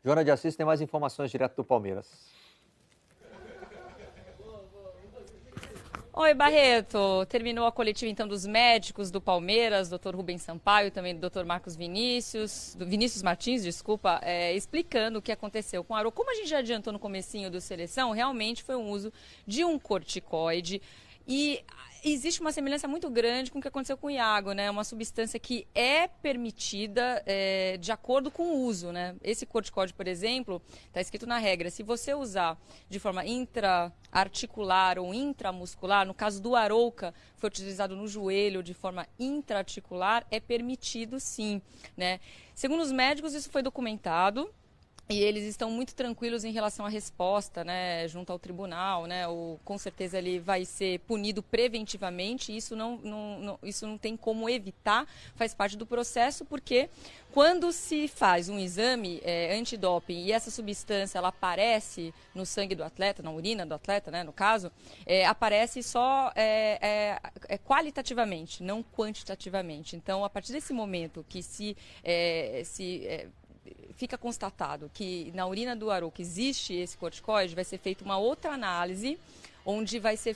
Joana de Assis tem mais informações direto do Palmeiras. Oi, Barreto. Terminou a coletiva, então, dos médicos do Palmeiras, Dr. Rubens Sampaio, também do Dr. Marcos Vinícius, do Vinícius Martins, desculpa, explicando o que aconteceu com o Arouca. Como a gente já adiantou no comecinho do Seleção, realmente foi um uso de um corticoide. E existe uma semelhança muito grande com o que aconteceu com o Iago, né? Uma substância que é permitida de acordo com o uso, né? Esse corticóide, por exemplo, está escrito na regra, se você usar de forma intraarticular ou intramuscular, no caso do Arouca, foi utilizado no joelho de forma intraarticular, é permitido sim, né? Segundo os médicos, isso foi documentado. E eles estão muito tranquilos em relação à resposta, né, junto ao tribunal, né, com certeza ele vai ser punido preventivamente, isso não tem como evitar, faz parte do processo, porque quando se faz um exame antidoping e essa substância ela aparece no sangue do atleta, na urina do atleta, né, no caso, aparece só qualitativamente, não quantitativamente. Então, a partir desse momento que fica constatado que na urina do Arouca existe esse corticoide, vai ser feita uma outra análise, onde vai ser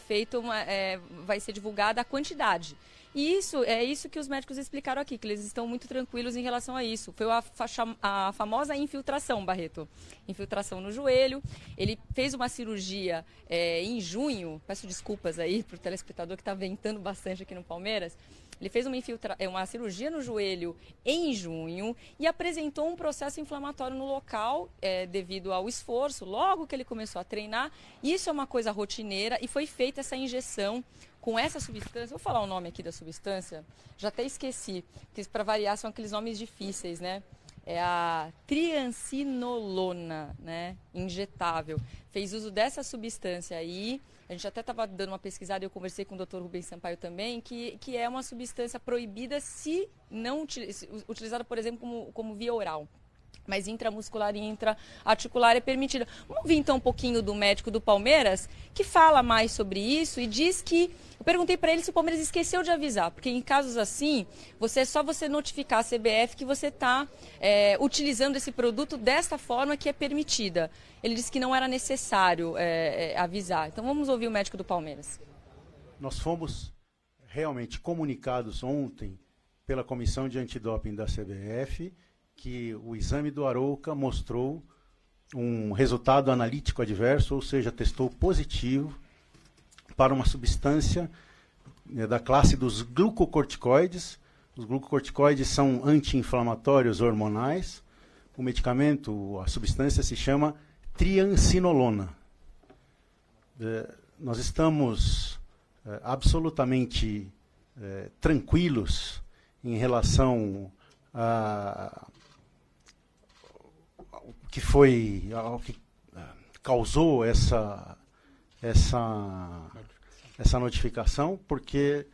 vai ser divulgada a quantidade. E isso que os médicos explicaram aqui, que eles estão muito tranquilos em relação a isso. Foi a famosa infiltração, Barreto. Infiltração no joelho. Ele fez uma cirurgia em junho, peço desculpas aí para o telespectador que está ventando bastante aqui no Palmeiras. Ele fez uma cirurgia no joelho em junho e apresentou um processo inflamatório no local devido ao esforço, logo que ele começou a treinar. Isso é uma coisa rotineira e foi feita essa injeção com essa substância. Vou falar o nome aqui da substância, já até esqueci, porque para variar são aqueles nomes difíceis, né? É a triancinolona, né? Injetável. Fez uso dessa substância aí. A gente até estava dando uma pesquisada e eu conversei com o Dr. Rubens Sampaio também, que é uma substância proibida se não utilizada, por exemplo, como via oral. Mas intramuscular e intraarticular é permitida. Vamos ouvir então um pouquinho do médico do Palmeiras, que fala mais sobre isso e diz que... Eu perguntei para ele se o Palmeiras esqueceu de avisar, porque em casos assim, é só você notificar a CBF que você está utilizando esse produto desta forma que é permitida. Ele disse que não era necessário avisar. Então vamos ouvir o médico do Palmeiras. Nós fomos realmente comunicados ontem pela Comissão de Antidoping da CBF que o exame do Arouca mostrou um resultado analítico adverso, ou seja, testou positivo para uma substância da classe dos glucocorticoides. Os glucocorticoides são anti-inflamatórios hormonais. O medicamento, a substância se chama triancinolona. Nós estamos absolutamente tranquilos em relação ao que causou essa notificação, porque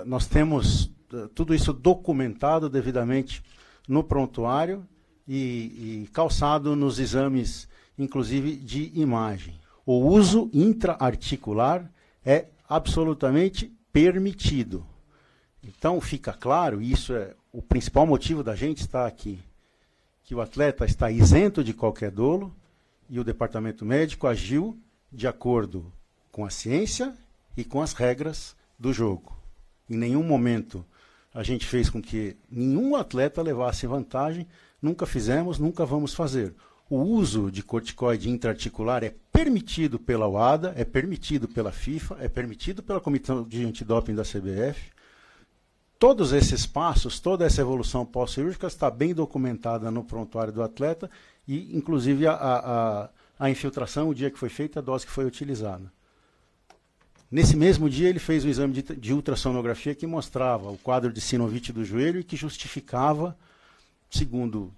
nós temos tudo isso documentado devidamente no prontuário e calçado nos exames, inclusive de imagem. O uso intraarticular é absolutamente permitido. Então fica claro, e isso é o principal motivo da gente estar aqui, que o atleta está isento de qualquer dolo e o departamento médico agiu de acordo com a ciência e com as regras do jogo. Em nenhum momento a gente fez com que nenhum atleta levasse vantagem, nunca fizemos, nunca vamos fazer. O uso de corticoide intraarticular é permitido pela UADA, é permitido pela FIFA, é permitido pela Comissão de Antidoping da CBF. Todos esses passos, toda essa evolução pós-cirúrgica está bem documentada no prontuário do atleta e, inclusive, a infiltração, o dia que foi feita, a dose que foi utilizada. Nesse mesmo dia, ele fez o exame de ultrassonografia que mostrava o quadro de sinovite do joelho e que justificava, segundo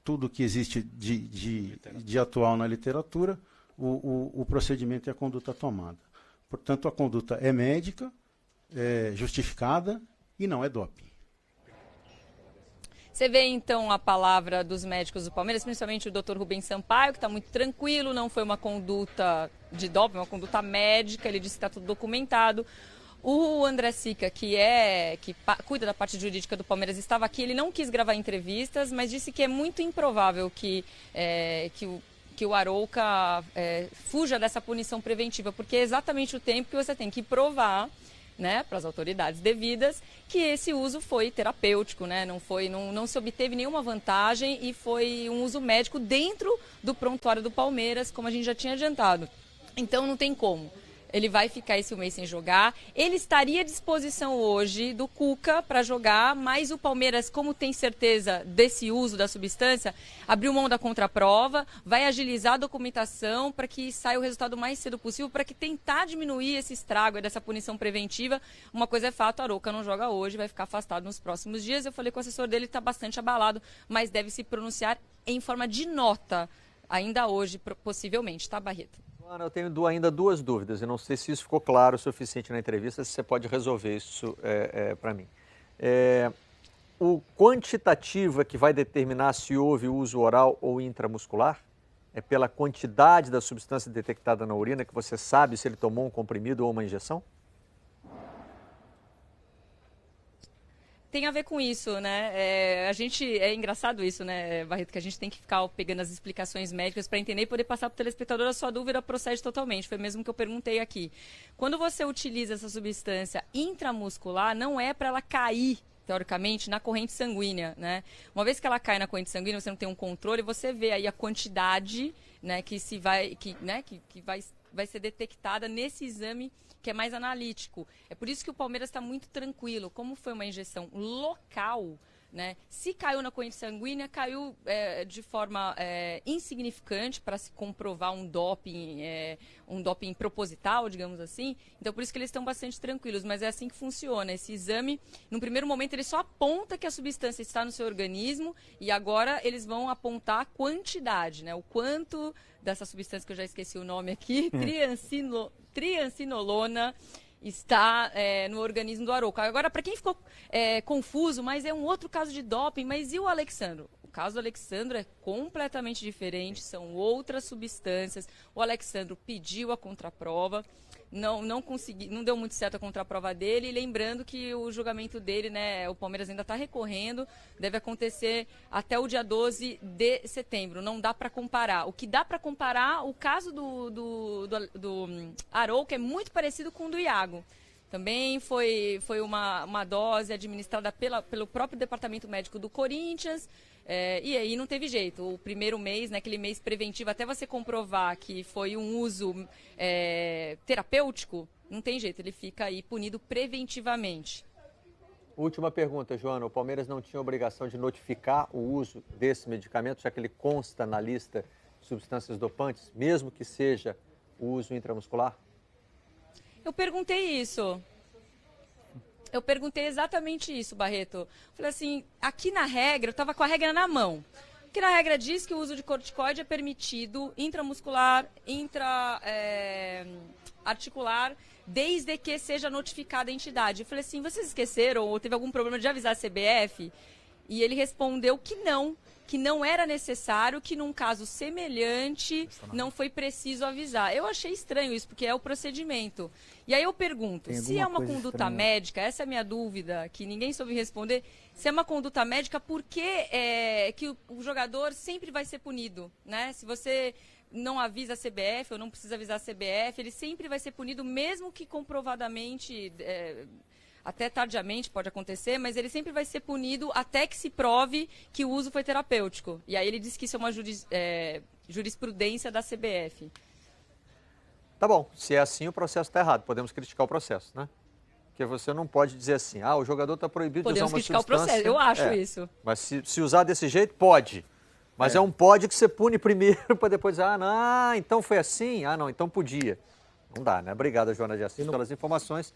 tudo que existe de atual na literatura, o procedimento e a conduta tomada. Portanto, a conduta é médica, é justificada, e não é doping. Você vê, então, a palavra dos médicos do Palmeiras, principalmente o Dr. Rubens Sampaio, que está muito tranquilo, não foi uma conduta de doping, uma conduta médica, ele disse que está tudo documentado. O André Sica, que cuida da parte jurídica do Palmeiras, estava aqui. Ele não quis gravar entrevistas, mas disse que é muito improvável que o Arouca fuja dessa punição preventiva, porque é exatamente o tempo que você tem que provar, né, para as autoridades devidas, que esse uso foi terapêutico, né, não se obteve nenhuma vantagem e foi um uso médico dentro do prontuário do Palmeiras, como a gente já tinha adiantado. Então não tem como. Ele vai ficar esse mês sem jogar. Ele estaria à disposição hoje do Cuca para jogar, mas o Palmeiras, como tem certeza desse uso da substância, abriu mão da contraprova, vai agilizar a documentação para que saia o resultado o mais cedo possível, para que tentar diminuir esse estrago dessa punição preventiva. Uma coisa é fato, Arouca não joga hoje, vai ficar afastado nos próximos dias. Eu falei com o assessor dele, está bastante abalado, mas deve se pronunciar em forma de nota, ainda hoje, possivelmente, tá, Barreto? Ana, eu tenho ainda duas dúvidas. Eu não sei se isso ficou claro o suficiente na entrevista, se você pode resolver isso para mim. O quantitativo é que vai determinar se houve uso oral ou intramuscular? É pela quantidade da substância detectada na urina que você sabe se ele tomou um comprimido ou uma injeção? Tem a ver com isso, né? É engraçado isso, né, Barreto, que a gente tem que ficar pegando as explicações médicas para entender e poder passar para o telespectador. A sua dúvida procede totalmente, foi mesmo que eu perguntei aqui. Quando você utiliza essa substância intramuscular, não é para ela cair, teoricamente, na corrente sanguínea, né? Uma vez que ela cai na corrente sanguínea, você não tem um controle, você vê aí a quantidade, né, que vai ser detectada nesse exame que é mais analítico. É por isso que o Palmeiras está muito tranquilo. Como foi uma injeção local, né? Se caiu na corrente sanguínea, caiu de forma insignificante para se comprovar um doping proposital, digamos assim. Então, por isso que eles estão bastante tranquilos. Mas é assim que funciona. Esse exame, no primeiro momento, ele só aponta que a substância está no seu organismo e agora eles vão apontar a quantidade, né? O quanto dessa substância, que eu já esqueci o nome aqui, triancinolona, está no organismo do Arouca. Agora, para quem ficou confuso, mas é um outro caso de doping, mas e o Alexandro? O caso do Alexandro é completamente diferente, são outras substâncias. O Alexandro pediu a contraprova, não deu muito certo a contraprova dele, e lembrando que o julgamento dele, né, o Palmeiras ainda está recorrendo, deve acontecer até o dia 12 de setembro, não dá para comparar. O que dá para comparar, o caso do Arouca é muito parecido com o do Iago. Também foi uma dose administrada pelo próprio departamento médico do Corinthians, e aí não teve jeito. O primeiro mês, né, aquele mês preventivo, até você comprovar que foi um uso terapêutico, não tem jeito, ele fica aí punido preventivamente. Última pergunta, Joana. O Palmeiras não tinha obrigação de notificar o uso desse medicamento, já que ele consta na lista de substâncias dopantes, mesmo que seja o uso intramuscular? Eu perguntei isso. Eu perguntei exatamente isso, Barreto. Falei assim, aqui na regra, eu estava com a regra na mão. Porque na regra diz que o uso de corticoide é permitido intramuscular, intra-articular, desde que seja notificada a entidade. Eu falei assim, vocês esqueceram ou teve algum problema de avisar a CBF? E ele respondeu que não era necessário, que num caso semelhante não foi preciso avisar. Eu achei estranho isso, porque é o procedimento. E aí eu pergunto, se é uma conduta médica, essa é a minha dúvida, que ninguém soube responder, se é uma conduta médica, por que que o jogador sempre vai ser punido, né? Se você não avisa a CBF ou não precisa avisar a CBF, ele sempre vai ser punido, mesmo que comprovadamente... até tardiamente pode acontecer, mas ele sempre vai ser punido até que se prove que o uso foi terapêutico. E aí ele diz que isso é uma jurisprudência da CBF. Tá bom, se é assim o processo está errado, podemos criticar o processo, né? Porque você não pode dizer assim, o jogador está proibido de usar uma substância... Podemos criticar o processo, eu acho isso. Mas se usar desse jeito, pode. Mas é um pode que você pune primeiro para depois dizer, não, então foi assim? Não, então podia. Não dá, né? Obrigado, Joana de Assis, pelas informações.